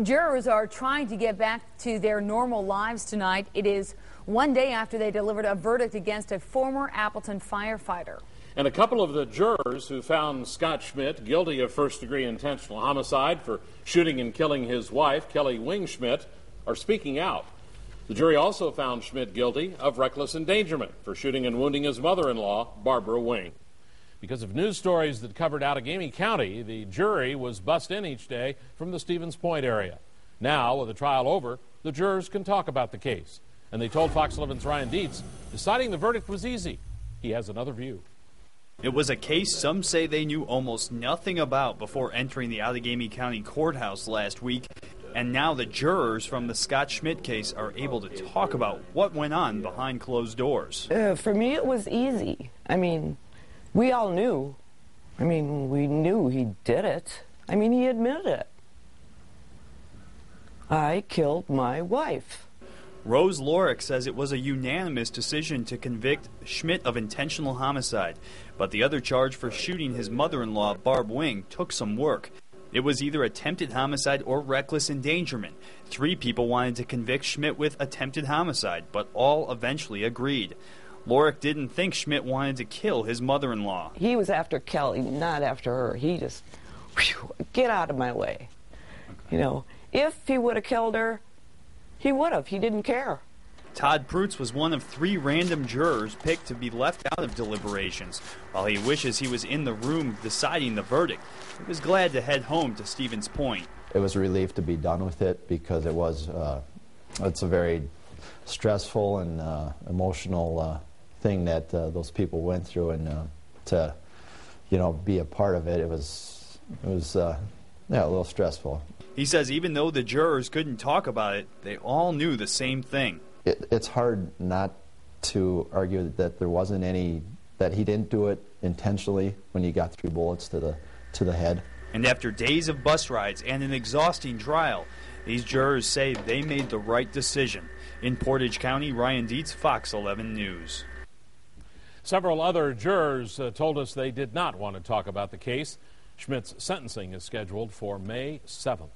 Jurors are trying to get back to their normal lives tonight. It is one day after they delivered a verdict against a former Appleton firefighter. And a couple of the jurors who found Scott Schmidt guilty of first-degree intentional homicide for shooting and killing his wife, Kelly Wing Schmidt, are speaking out. The jury also found Schmidt guilty of reckless endangerment for shooting and wounding his mother-in-law, Barbara Wing. Because of news stories that covered Outagamie County, the jury was bussed in each day from the Stevens Point area. Now, with the trial over, the jurors can talk about the case. And they told Fox 11's Ryan Dietz, deciding the verdict was easy. He has another view. It was a case some say they knew almost nothing about before entering the Outagamie County courthouse last week. And now the jurors from the Scott Schmidt case are able to talk about what went on behind closed doors. For me, it was easy. I mean, we all knew. I mean, we knew he did it. I mean, he admitted it. I killed my wife. Rose Lorick says it was a unanimous decision to convict Schmidt of intentional homicide, but the other charge for shooting his mother-in-law, Barb Wing, took some work. It was either attempted homicide or reckless endangerment. 3 people wanted to convict Schmidt with attempted homicide, but all eventually agreed. Lorick didn't think Schmidt wanted to kill his mother-in-law. He was after Kelly, not after her. He just, get out of my way. You know, if he would have killed her, he would have. He didn't care. Todd Prutz was one of 3 random jurors picked to be left out of deliberations. While he wishes he was in the room deciding the verdict, he was glad to head home to Stevens Point. It was a relief to be done with it because it was, it's a very stressful and emotional thing that those people went through, and to, you know, be a part of it, it was yeah, a little stressful. He says even though the jurors couldn't talk about it, they all knew the same thing. It's hard not to argue that there wasn't any, that he didn't do it intentionally when he got 3 bullets to the head. And after days of bus rides and an exhausting trial, these jurors say they made the right decision. In Portage County, Ryan Dietz, Fox 11 News. Several other jurors told us they did not want to talk about the case. Schmidt's sentencing is scheduled for May 7th.